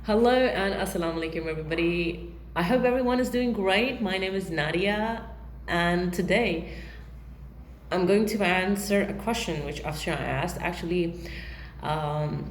Hello and assalamu alaikum, everybody. I hope everyone is doing great. My name is Nadia, and today I'm going to answer a question which Afsha asked. Actually, um,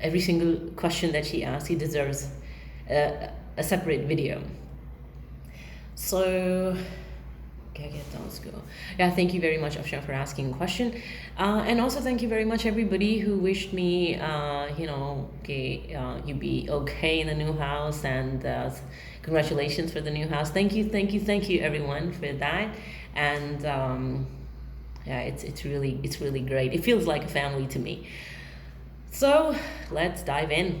every single question that she asks, he deserves a separate video. So yeah, thank you very much, Afshan, for asking a question. And also thank you very much, everybody who wished me, you be okay in the new house, and congratulations for the new house. Thank you, everyone, for that. And yeah, it's really great. It feels like a family to me. So let's dive in.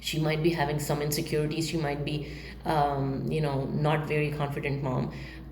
she might be having some insecurities, she might be not very confident mom,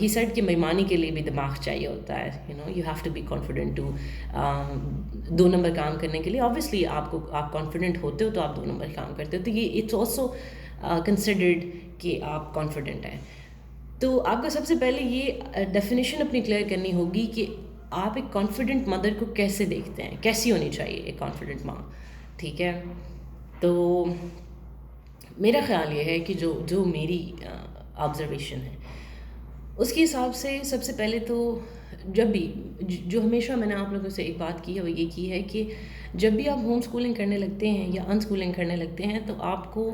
he said کہ بےمانی کے لیے بھی دماغ چاہیے ہوتا ہے، you have to be confident to 2 number کام کرنے کے لیے. آبویسلی آپ کانفیڈنٹ ہوتے ہو تو آپ 2 نمبر کام کرتے ہو، تو یہ اٹس آلسو کنسیڈرڈ کہ آپ کانفیڈنٹ ہیں. تو آپ کو سب سے پہلے یہ ڈیفینیشن اپنی کلیئر کرنی ہوگی کہ آپ ایک کانفیڈنٹ مدر کو کیسے دیکھتے ہیں، کیسی ہونی چاہیے ایک کانفیڈنٹ ماں. ٹھیک ہے، تو میرا خیال یہ ہے کہ جو میری آبزرویشن ہے اس کے حساب سے سب سے پہلے تو جب بھی جو ہمیشہ میں نے آپ لوگوں سے ایک بات کی ہے وہ یہ کی ہے کہ جب بھی آپ ہوم اسکولنگ کرنے لگتے ہیں یا ان اسکولنگ کرنے لگتے ہیں تو آپ کو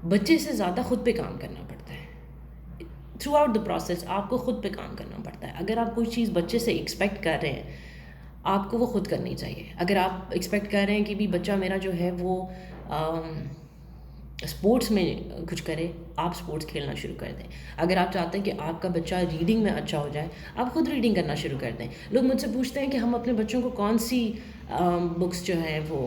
بچے سے زیادہ خود پہ کام کرنا پڑتا ہے. تھرو آؤٹ دا پروسیس آپ کو خود پہ کام کرنا پڑتا ہے. اگر آپ کوئی چیز بچے سے ایکسپیکٹ کر رہے ہیں آپ کو وہ خود کرنی چاہیے. اگر آپ ایکسپیکٹ کر رہے ہیں کہ بھی بچہ میرا جو ہے وہ اسپورٹس میں کچھ کرے، آپ اسپورٹس کھیلنا شروع کر دیں. اگر آپ چاہتے ہیں کہ آپ کا بچہ ریڈنگ میں اچھا ہو جائے آپ خود ریڈنگ کرنا شروع کر دیں. لوگ مجھ سے پوچھتے ہیں کہ ہم اپنے بچوں کو کون سی بکس جو ہیں وہ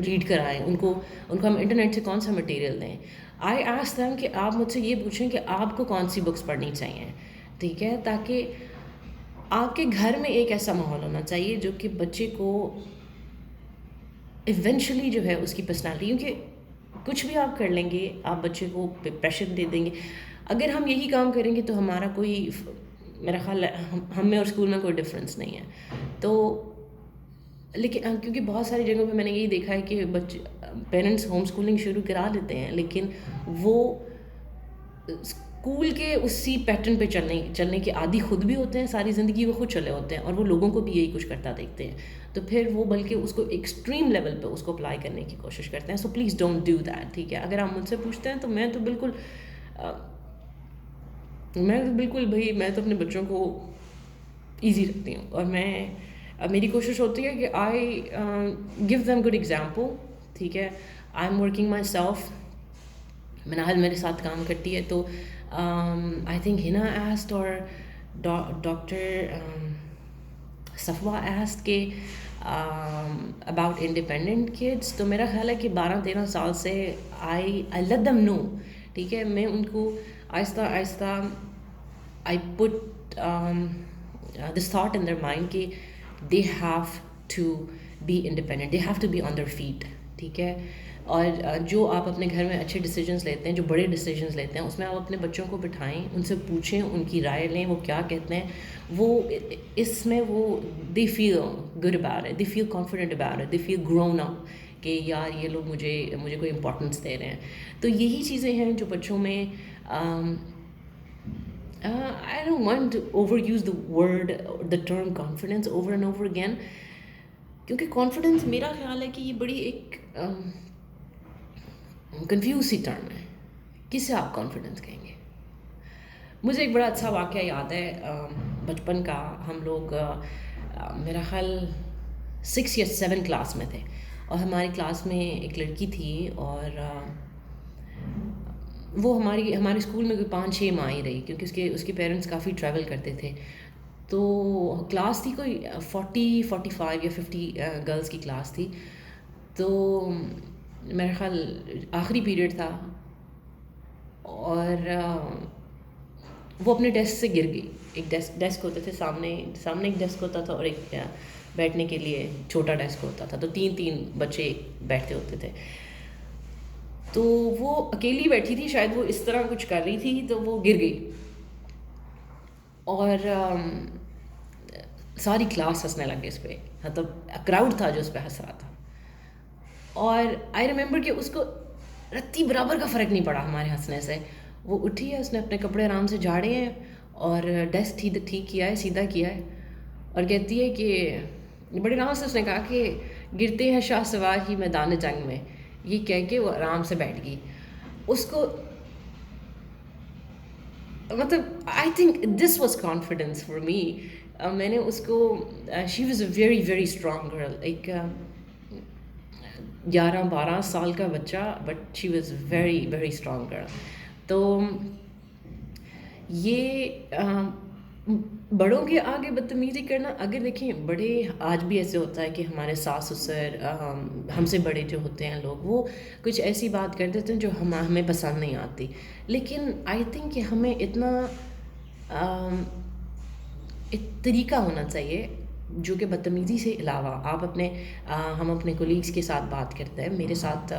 ریڈ کرائیں، ان کو ہم انٹرنیٹ سے کون سا مٹیریل دیں. آئی آسک دیم کہ آپ مجھ سے یہ پوچھیں کہ آپ کو کون سی بکس پڑھنی چاہیے. ٹھیک ہے، تاکہ آپ کے گھر میں ایک ایسا ماحول ہونا چاہیے جو کہ بچے کو ایونچولی جو ہے اس کی پرسنالٹی، کیونکہ کچھ بھی آپ کر لیں گے آپ بچے کو پریشر دے دیں گے. اگر ہم یہی کام کریں گے تو ہمارا کوئی، میرا خیال ہے ہم میں اور اسکول میں کوئی ڈفرینس نہیں ہے. تو لیکن کیونکہ بہت ساری جگہوں پہ میں نے یہی دیکھا ہے کہ بچے پیرنٹس ہوم اسکولنگ شروع کرا لیتے ہیں لیکن وہ اسکول کے اسی پیٹرن پہ چلنے کے عادی خود بھی ہوتے ہیں. ساری زندگی وہ خود چلے ہوتے ہیں اور وہ لوگوں کو بھی یہی کچھ کرتا دیکھتے ہیں، تو پھر وہ بلکہ اس کو ایکسٹریم لیول پہ اس کو اپلائی کرنے کی کوشش کرتے ہیں. So please don't do that. ٹھیک ہے، اگر آپ مجھ سے پوچھتے ہیں تو میں تو بالکل بھائی میں تو اپنے بچوں کو ایزی رکھتی ہوں، اور میری کوشش ہوتی ہے کہ I gave them good example. ٹھیک ہے، I am working myself. Manal میرے ساتھ کام کرتی ہے، تو آئی تھنک ہنا ایسٹ اور ڈاکٹر صفوہ ایسٹ کے اباؤٹ انڈیپینڈنٹ کڈس. تو میرا خیال ہے کہ 12-13 سال سے آئی لیٹ دیم نو. ٹھیک ہے، میں ان کو آہستہ آہستہ I put this thought in their mind کہ they have to be independent, they have to be on their feet. ٹھیک ہے، اور جو آپ اپنے گھر میں اچھے ڈیسیجنس لیتے ہیں، جو بڑے ڈیسیجنس لیتے ہیں، اس میں آپ اپنے بچوں کو بٹھائیں، ان سے پوچھیں، ان کی رائے لیں وہ کیا کہتے ہیں. وہ اس میں وہ they feel good about it, they feel confident about it, they feel grown up کہ یار یہ لوگ مجھے کوئی امپورٹنس دے رہے ہیں. تو یہی چیزیں ہیں جو بچوں میں I don't want to overuse the term confidence over and over again, کیونکہ کانفیڈنس میرا خیال ہے کہ یہ بڑی ایک کنفیوز سی ٹرم ہے. کس سے آپ کانفیڈنس کہیں گے؟ مجھے ایک بڑا اچھا واقعہ یاد ہے بچپن کا. ہم لوگ میرا خیال 6 یا 7 کلاس میں تھے، اور ہماری کلاس میں ایک لڑکی تھی، اور وہ ہمارے اسکول میں کوئی 5-6 ماہ ہی رہی، کیونکہ اس کے پیرنٹس کافی ٹریول کرتے تھے. تو کلاس تھی کوئی 45 یا 50 گرلس کی کلاس تھی. تو میرا خیال آخری پیریڈ تھا، اور وہ اپنے ڈیسک سے گر گئی. ایک ڈیسک ہوتے تھے سامنے ایک ڈیسک ہوتا تھا، اور ایک بیٹھنے کے لیے چھوٹا ڈیسک ہوتا تھا. تو 3 بچے بیٹھتے ہوتے تھے. تو وہ اکیلی بیٹھی تھی، شاید وہ اس طرح کچھ کر رہی تھی، تو وہ گر گئی، اور ساری کلاس ہنسنے لگ گئی اس پہ. مطلب کراؤڈ تھا جو اس پہ ہنس رہا تھا. اور آئی ریممبر کہ اس کو رتی برابر کا فرق نہیں پڑا ہمارے ہنسنے سے. وہ اٹھی ہے، اس نے اپنے کپڑے آرام سے جھاڑے ہیں اور ڈیسک ٹھیک کیا ہے، سیدھا کیا ہے، اور کہتی ہے کہ بڑے آرام سے اس نے کہا کہ گرتے ہیں شاہ سوار ہی میدان جنگ میں. یہ کہہ کے وہ آرام سے بیٹھ گئی. اس کو مطلب I think this was confidence for me. میں نے اس کو، she was a very very strong girl. ایک 11-12 سال کا بچہ، but she was very very strong girl. تو یہ بڑوں کے آگے بدتمیزی کرنا، اگر دیکھیں بڑے آج بھی ایسے ہوتا ہے کہ ہمارے ساس سسر ہم سے بڑے جو ہوتے ہیں لوگ، وہ کچھ ایسی بات کر دیتے ہیں جو ہمیں پسند نہیں آتی، لیکن آئی تھنک کہ ہمیں اتنا ایک طریقہ ہونا چاہیے جو کہ بدتمیزی سے علاوہ آپ اپنے ہم اپنے کولیگس کے ساتھ بات کرتے ہیں. میرے ساتھ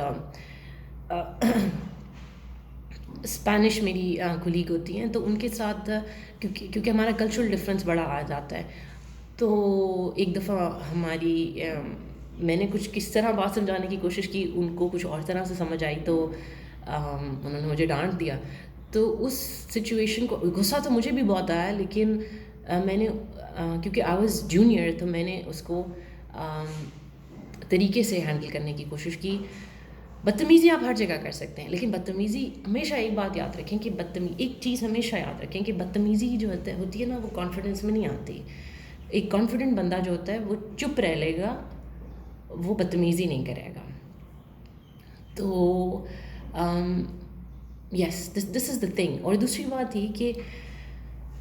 اسپینش میری کولیگ ہوتی ہیں، تو ان کے ساتھ کیونکہ ہمارا کلچرل ڈفرینس بڑا آ جاتا ہے، تو ایک دفعہ میں نے کس طرح بات سمجھانے کی کوشش کی، ان کو کچھ اور طرح سے سمجھ آئی، تو انہوں نے مجھے ڈانٹ دیا. تو اس سچویشن کو غصہ تو مجھے بھی بہت آیا، لیکن میں نے کیونکہ آئی واز جونیئر، تو میں نے اس کو طریقے سے ہینڈل کرنے کی کوشش کی. بدتمیزی آپ ہر جگہ کر سکتے ہیں، لیکن بدتمیزی ہمیشہ ایک بات یاد رکھیں کہ ایک چیز ہمیشہ یاد رکھیں کہ بدتمیزی جو ہوتی ہے نا، وہ کانفیڈنس میں نہیں آتی. ایک کانفیڈنٹ بندہ جو ہوتا ہے وہ چپ رہ لے گا، وہ بدتمیزی نہیں کرے گا. تو یس، دس از دا تھنگ. اور دوسری بات یہ کہ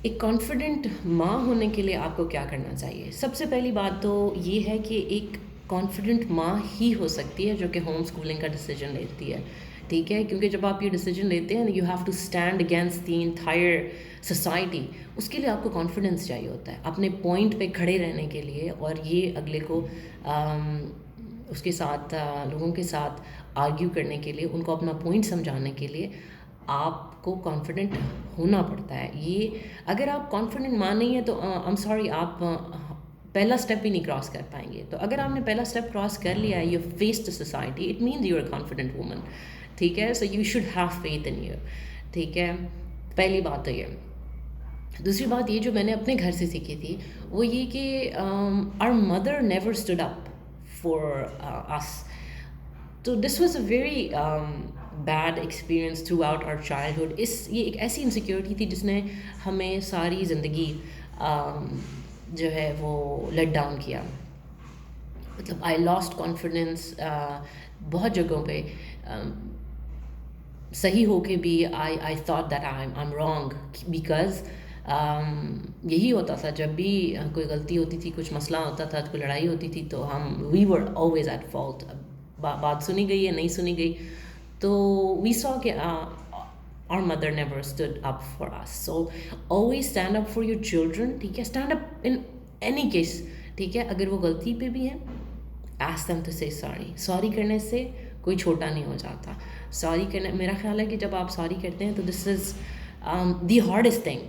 ایک کانفیڈنٹ ماں ہونے کے لیے آپ کو کیا کرنا چاہیے. سب سے پہلی بات تو یہ ہے کہ ایک کانفیڈنٹ ماں ہی ہو سکتی ہے جو کہ ہوم اسکولنگ کا ڈیسیجن لیتی ہے، ٹھیک ہے. کیونکہ جب آپ یہ ڈیسیجن لیتے ہیں، you have to stand against the entire society. اس کے لیے آپ کو کانفیڈنس چاہیے ہوتا ہے اپنے پوائنٹ پہ کھڑے رہنے کے لیے، اور یہ اگلے کو اس کے ساتھ لوگوں کے ساتھ آرگیو کرنے کے لیے، ان کو اپنا پوائنٹ سمجھانے کے لیے آپ کو کانفیڈنٹ ہونا پڑتا ہے. یہ اگر آپ کانفیڈنٹ مان نہیں ہیں تو ایم سوری، آپ پہلا اسٹیپ بھی نہیں کراس کر پائیں گے. تو اگر آپ نے پہلا اسٹیپ کراس کر لیا ہے، you face the society, it means you are confident woman, ٹھیک ہے. So you should have faith in you, ٹھیک ہے. پہلی بات تو یہ. دوسری بات یہ جو میں نے اپنے گھر سے سیکھی تھی، وہ یہ کہ our mother never stood up for us. تو this was a very bad experience throughout our childhood. یہ ایک ایسی انسیکیورٹی تھی جس نے ہمیں ساری زندگی جو ہے وہ لیٹ ڈاؤن کیا. مطلب آئی لاسٹ کانفیڈنس بہت جگہوں پہ. صحیح ہو کے بھی I thought that I am wrong, because یہی ہوتا تھا جب بھی کوئی غلطی ہوتی تھی، کچھ مسئلہ ہوتا تھا، کوئی لڑائی ہوتی تھی، تو وی ور آلویز ایٹ فالٹ. بات سنی گئی یا نہیں سنی گئی، تو وی سو کہ our mother never stood up for us. So always stand up for your children, ٹھیک ہے. stand up in any case, ٹھیک ہے. اگر وہ غلطی پہ بھی ہیں، ask them to say sorry. Sorry کرنے سے کوئی چھوٹا نہیں ہو جاتا. سوری کرنا، میرا خیال ہے کہ جب آپ سوری کرتے ہیں تو دس از دی ہارڈسٹ تھنگ.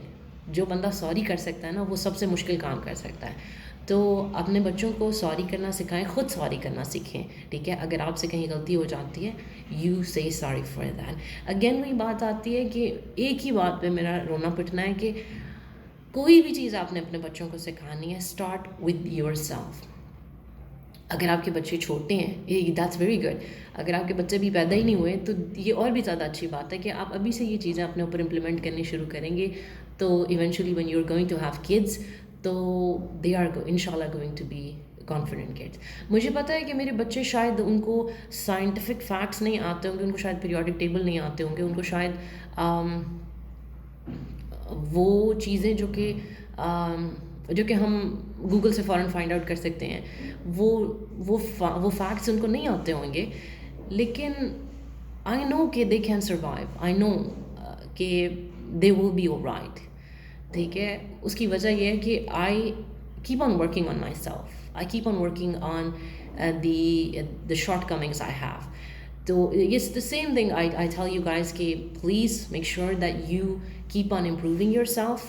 جو بندہ سوری کر سکتا ہے نا، وہ سب سے مشکل کام کر سکتا ہے. تو اپنے بچوں کو سوری کرنا سکھائیں، خود سوری کرنا سیکھیں، ٹھیک ہے. اگر آپ سے کہیں غلطی ہو جاتی ہے، یو سے سوری فار دیٹ. اگین وہی بات آتی ہے کہ ایک ہی بات پہ میرا رونا پٹنا ہے کہ کوئی بھی چیز آپ نے اپنے بچوں کو سکھانی ہے، اسٹارٹ ود یور سیلف. اگر آپ کے بچے چھوٹے ہیں، دیٹس ویری گڈ. اگر آپ کے بچے بھی پیدا ہی نہیں ہوئے تو یہ اور بھی زیادہ اچھی بات ہے کہ آپ ابھی سے یہ چیزیں اپنے اوپر امپلیمنٹ کرنی شروع کریں گے، تو eventually when you are going to have kids, تو دے آر ان شاء اللہ going to be confident kids. مجھے پتہ ہے کہ میرے بچے شاید ان کو سائنٹیفک فیکٹس نہیں آتے ہوں گے، ان کو شاید پیریوڈک ٹیبل نہیں آتے ہوں گے، ان کو شاید وہ چیزیں جو کہ ہم گوگل سے فوراً فائنڈ آؤٹ کر سکتے ہیں، وہ فیکٹس ان کو نہیں آتے ہوں گے، لیکن آئی نو کہ دے کین سروائیو. آئی نو کہ دے ول بی آل رائٹ، ٹھیک ہے. اس کی وجہ یہ ہے کہ I keep on working on my self. I keep on working on the short comings I have. تو it's the same thing I tell you guys کہ please make sure that you keep on improving yourself,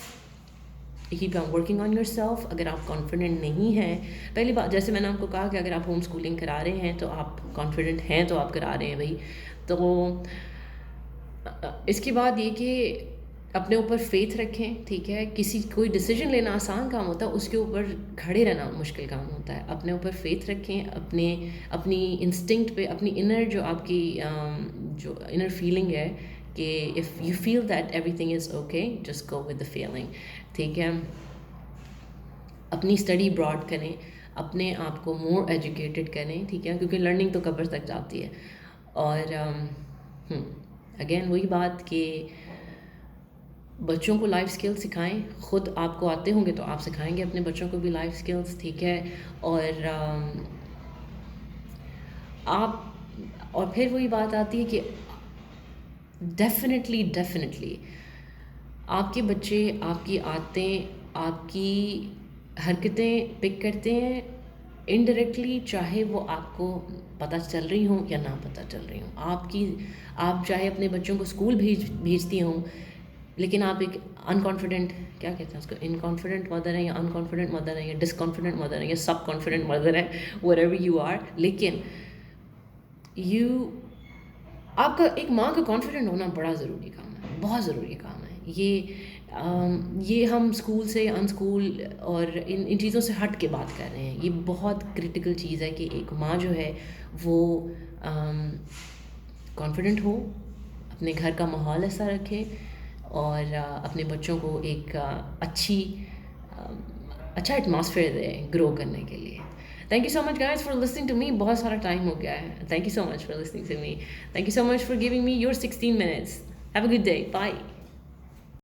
keep on working on yourself. اگر آپ confident نہیں ہیں، پہلی بات جیسے میں نے آپ کو کہا کہ اگر آپ ہوم اسکولنگ کرا رہے ہیں تو آپ کانفیڈنٹ ہیں تو آپ کرا رہے ہیں بھائی. تو اس کے بعد یہ کہ اپنے اوپر فیتھ رکھیں، ٹھیک ہے. کوئی ڈیسیجن لینا آسان کام ہوتا ہے، اس کے اوپر کھڑے رہنا مشکل کام ہوتا ہے. اپنے اوپر فیتھ رکھیں، اپنی انسٹنکٹ پہ، اپنی انر جو آپ کی جو انر فیلنگ ہے کہ if you feel that everything is okay, just go with the feeling, ٹھیک ہے. اپنی اسٹڈی براڈ کریں، اپنے آپ کو مور ایجوکیٹڈ کریں، ٹھیک ہے، کیونکہ لرننگ تو قبر تک جاتی ہے. اور اگین وہی بات کہ بچوں کو لائف اسکلس سکھائیں. خود آپ کو آتے ہوں گے تو آپ سکھائیں گے اپنے بچوں کو بھی لائف اسکلس, ٹھیک ہے. اور آپ, اور پھر وہی بات آتی ہے کہ ڈیفینیٹلی آپ کے بچے آپ کی عادتیں, آپ کی حرکتیں پک کرتے ہیں انڈائریکٹلی, چاہے وہ آپ کو پتہ چل رہی ہوں یا نہ پتہ چل رہی ہوں. آپ چاہے اپنے بچوں کو اسکول بھیجتی ہوں, لیکن آپ ایک انکانفیڈنٹ, کیا کہتے ہیں اس کو, انکانفیڈنٹ مدر ہیں یا انکانفیڈنٹ مدر ہیں یا ڈسکانفیڈنٹ مدر ہیں یا سب کانفیڈنٹ مدر ہیں, وٹ ایور یو آر, لیکن آپ کا ایک ماں کا کانفیڈنٹ ہونا بڑا ضروری کام ہے, بہت ضروری کام ہے. یہ ہم اسکول سے ان اسکول اور ان چیزوں سے ہٹ کے بات کر رہے ہیں. یہ بہت کرٹیکل چیز ہے کہ ایک ماں جو ہے وہ کانفیڈنٹ ہو, اپنے گھر کا ماحول ایسا رکھے اور اپنے بچوں کو ایک اچھا ایٹماسفیئر دے گرو کرنے کے لیے. Thank you so much guys for listening to me. بہت سارا ٹائم ہو گیا ہے. Thank you so much for listening to me. Thank you so much for giving me your 16 minutes. Have a good day. Bye.